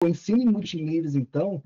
O ensino em multiníveis, então,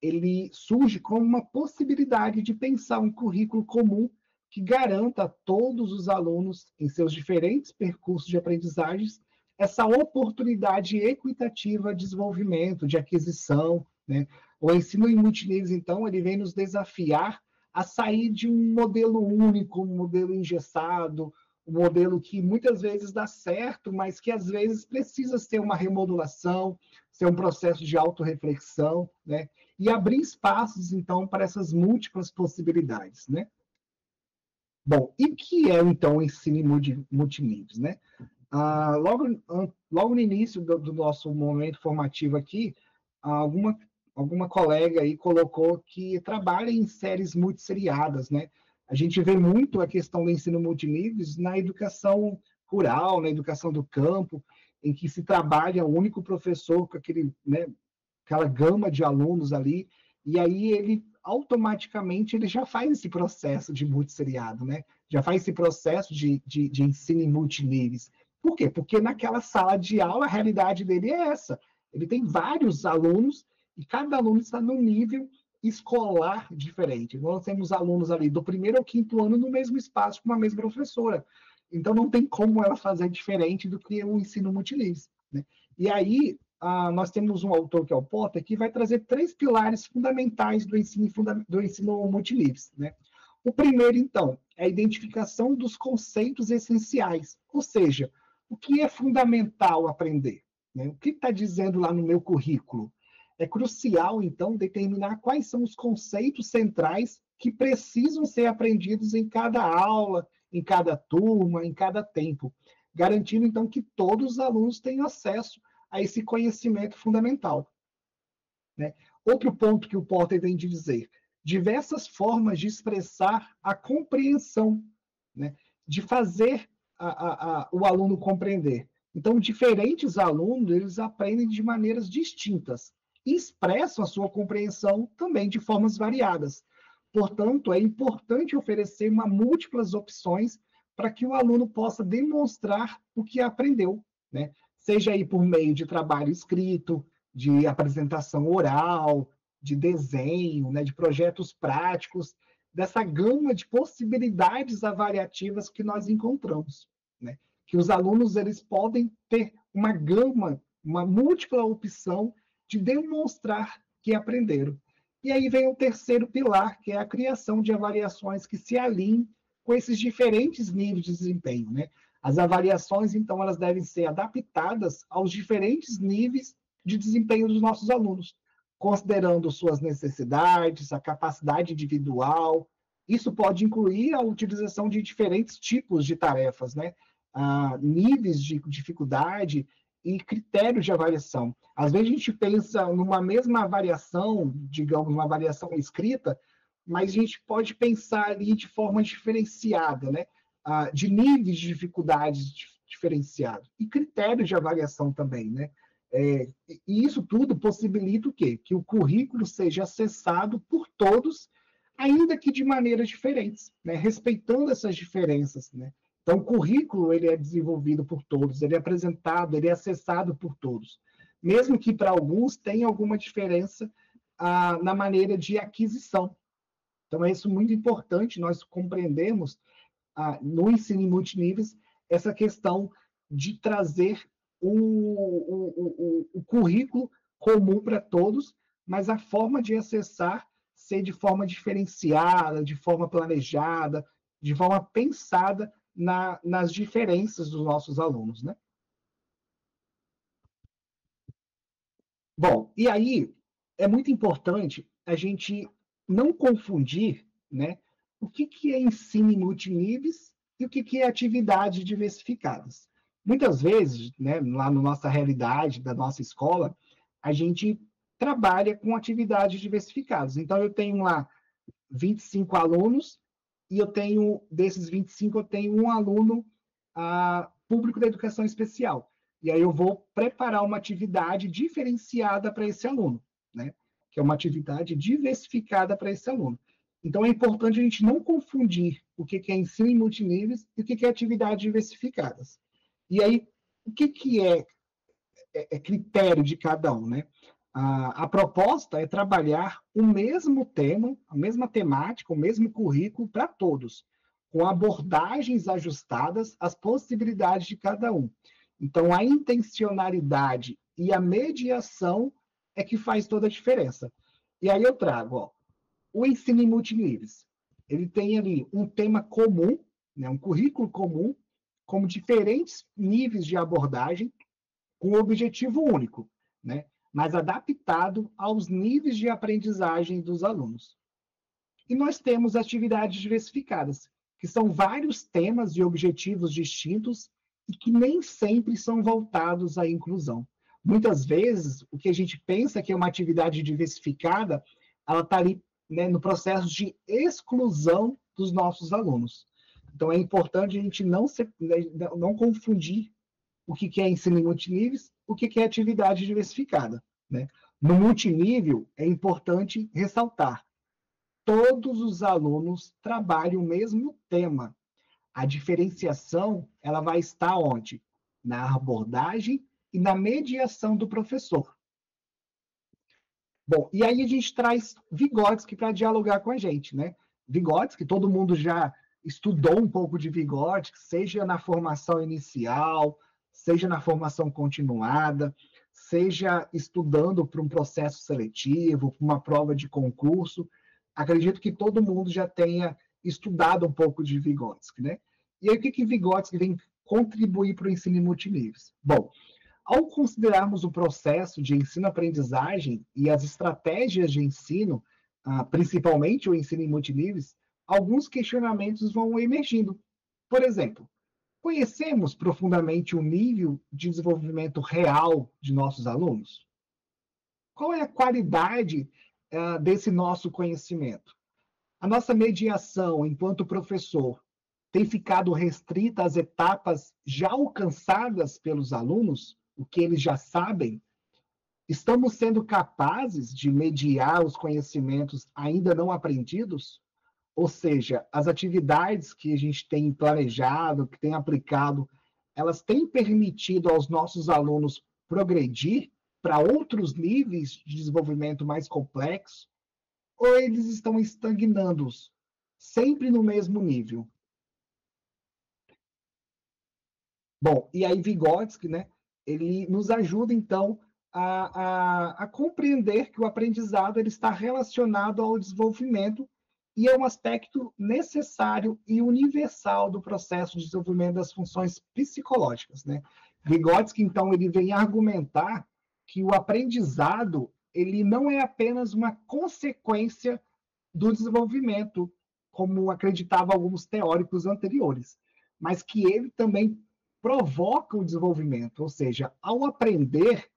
ele surge como uma possibilidade de pensar um currículo comum que garanta a todos os alunos, em seus diferentes percursos de aprendizagens, essa oportunidade equitativa de desenvolvimento, de aquisição, né? O ensino em multiníveis, então, ele vem nos desafiar a sair de um modelo único, um modelo engessado, um modelo que muitas vezes dá certo, mas que às vezes precisa ser uma remodulação, ser um processo de autorreflexão, né? E abrir espaços, então, para essas múltiplas possibilidades, né? Bom, e o que é, então, o ensino multiníveis, né? Logo no início do nosso momento formativo aqui, alguma colega aí colocou que trabalha em séries multisseriadas, né? A gente vê muito a questão do ensino multiníveis na educação rural, na educação do campo, em que se trabalha um único professor com aquele, né, aquela gama de alunos ali, e aí ele automaticamente ele já faz esse processo de multisseriado, né? Já faz esse processo de ensino em multiníveis. Por quê? Porque naquela sala de aula a realidade dele é essa. Ele tem vários alunos e cada aluno está num nível escolar diferente. Nós temos alunos ali do primeiro ao quinto ano no mesmo espaço com uma mesma professora. Então não tem como ela fazer diferente do que o ensino multiníveis, né? E aí nós temos um autor que é o Porter que vai trazer 3 pilares fundamentais do ensino multiníveis, né? O primeiro, então, é a identificação dos conceitos essenciais, ou seja, o que é fundamental aprender, né? O que está dizendo lá no meu currículo? É crucial, então, determinar quais são os conceitos centrais que precisam ser aprendidos em cada aula, em cada turma, em cada tempo, garantindo, então, que todos os alunos tenham acesso a esse conhecimento fundamental, né? Outro ponto que o Porter vem de dizer, diversas formas de expressar a compreensão, né? De fazer o aluno compreender. Então, diferentes alunos, eles aprendem de maneiras distintas e expressam a sua compreensão também de formas variadas. Portanto, é importante oferecer múltiplas opções para que o aluno possa demonstrar o que aprendeu, né? Seja aí por meio de trabalho escrito, de apresentação oral, de desenho, né, de projetos práticos, dessa gama de possibilidades avaliativas que nós encontramos, né? Que os alunos eles podem ter uma gama, uma múltipla opção de demonstrar que aprenderam. E aí vem o terceiro pilar, que é a criação de avaliações que se alinhem com esses diferentes níveis de desempenho, né? As avaliações, então, elas devem ser adaptadas aos diferentes níveis de desempenho dos nossos alunos, considerando suas necessidades, a capacidade individual. Isso pode incluir a utilização de diferentes tipos de tarefas, né? Níveis de dificuldade e critérios de avaliação. Às vezes a gente pensa numa mesma avaliação, digamos, uma avaliação escrita, mas a gente pode pensar ali de forma diferenciada, né? De níveis de dificuldades diferenciados e critérios de avaliação também, né? E isso tudo possibilita o quê? Que o currículo seja acessado por todos, ainda que de maneiras diferentes, né? Respeitando essas diferenças, né? Então, o currículo ele é desenvolvido por todos, ele é apresentado, ele é acessado por todos, mesmo que para alguns tenha alguma diferença na maneira de aquisição. Então, é isso muito importante nós compreendermos no ensino multiníveis essa questão de trazer o currículo comum para todos, mas a forma de acessar ser de forma diferenciada, de forma planejada, de forma pensada nas diferenças dos nossos alunos, né? Bom, e aí é muito importante a gente não confundir, né, o que é ensino em multiníveis e o que é atividades diversificadas. Muitas vezes, né, lá na nossa realidade, da nossa escola, a gente trabalha com atividades diversificadas. Então, eu tenho lá 25 alunos e eu tenho, desses 25, eu tenho um aluno público da educação especial. E aí eu vou preparar uma atividade diferenciada para esse aluno, né? Que é uma atividade diversificada para esse aluno. Então é importante a gente não confundir o que é ensino em multiníveis e o que é atividades diversificadas. E aí, o que é critério de cada um, né? A proposta é trabalhar o mesmo tema, a mesma temática, o mesmo currículo para todos, com abordagens ajustadas às possibilidades de cada um. Então, a intencionalidade e a mediação é que faz toda a diferença. E aí eu trago, ó, o ensino em multiníveis. Ele tem ali um tema comum, né, um currículo comum, com diferentes níveis de abordagem, com um objetivo único, né, mas adaptado aos níveis de aprendizagem dos alunos. E nós temos atividades diversificadas, que são vários temas e objetivos distintos e que nem sempre são voltados à inclusão. Muitas vezes, o que a gente pensa que é uma atividade diversificada, ela está ali, né, no processo de exclusão dos nossos alunos. Então, é importante a gente não confundir o que é ensino em multiníveis, o que é atividade diversificada, né? No multinível, é importante ressaltar, todos os alunos trabalham o mesmo tema. A diferenciação, ela vai estar onde? Na abordagem e na mediação do professor. Bom, e aí a gente traz Vygotsky para dialogar com a gente, né? Vygotsky, todo mundo já estudou um pouco de Vygotsky, seja na formação inicial, seja na formação continuada, seja estudando para um processo seletivo, para uma prova de concurso. Acredito que todo mundo já tenha estudado um pouco de Vygotsky, né? E aí o que Vygotsky vem contribuir para o ensino em multiníveis? Bom, ao considerarmos o processo de ensino-aprendizagem e as estratégias de ensino, principalmente o ensino em multiníveis, alguns questionamentos vão emergindo. Por exemplo, conhecemos profundamente o nível de desenvolvimento real de nossos alunos? Qual é a qualidade desse nosso conhecimento? A nossa mediação enquanto professor tem ficado restrita às etapas já alcançadas pelos alunos, o que eles já sabem? Estamos sendo capazes de mediar os conhecimentos ainda não aprendidos? Ou seja, as atividades que a gente tem planejado, que tem aplicado, elas têm permitido aos nossos alunos progredir para outros níveis de desenvolvimento mais complexos? Ou eles estão estagnando sempre no mesmo nível? Bom, e aí Vygotsky, né, ele nos ajuda, então, a compreender que o aprendizado ele está relacionado ao desenvolvimento e é um aspecto necessário e universal do processo de desenvolvimento das funções psicológicas, né? Vygotsky, então, ele vem argumentar que o aprendizado ele não é apenas uma consequência do desenvolvimento, como acreditavam alguns teóricos anteriores, mas que ele também provoca o desenvolvimento, ou seja, ao aprender,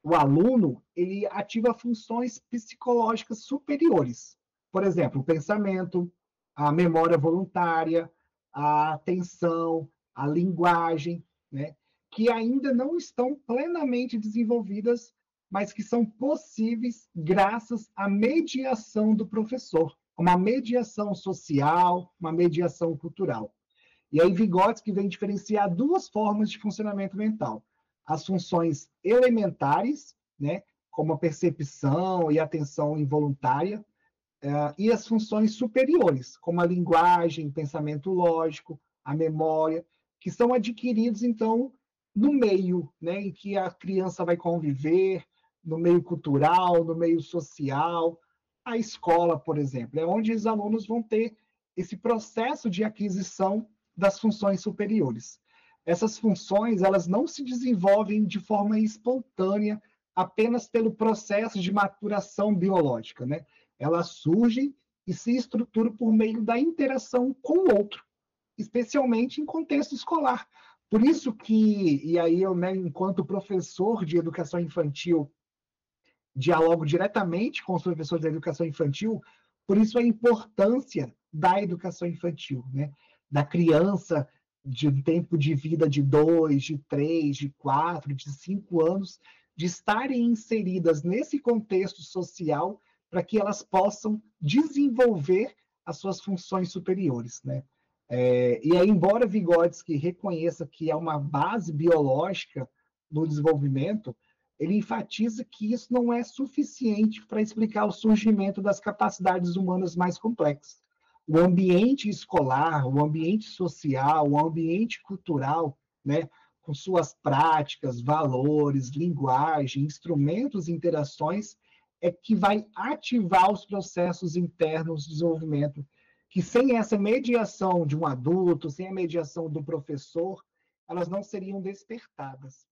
o aluno ele ativa funções psicológicas superiores. Por exemplo, o pensamento, a memória voluntária, a atenção, a linguagem, né, que ainda não estão plenamente desenvolvidas, mas que são possíveis graças à mediação do professor, uma mediação social, uma mediação cultural. E aí Vygotsky vem diferenciar duas formas de funcionamento mental. As funções elementares, né, como a percepção e a atenção involuntária, e as funções superiores, como a linguagem, pensamento lógico, a memória, que são adquiridos, então, no meio, né, em que a criança vai conviver, no meio cultural, no meio social, a escola, por exemplo, é onde os alunos vão ter esse processo de aquisição das funções superiores. Essas funções, elas não se desenvolvem de forma espontânea apenas pelo processo de maturação biológica, né? Elas surgem e se estruturam por meio da interação com o outro, especialmente em contexto escolar. Por isso que, e aí eu, né, enquanto professor de educação infantil, dialogo diretamente com os professores da educação infantil, por isso a importância da educação infantil, né? Da criança de um tempo de vida de 2, de 3, de 4, de 5 anos, de estarem inseridas nesse contexto social para que elas possam desenvolver as suas funções superiores, né? E aí, embora Vygotsky reconheça que é uma base biológica no desenvolvimento, ele enfatiza que isso não é suficiente para explicar o surgimento das capacidades humanas mais complexas. O ambiente escolar, o ambiente social, o ambiente cultural, né, com suas práticas, valores, linguagem, instrumentos e interações, é que vai ativar os processos internos de desenvolvimento, que sem essa mediação de um adulto, sem a mediação do professor, elas não seriam despertadas.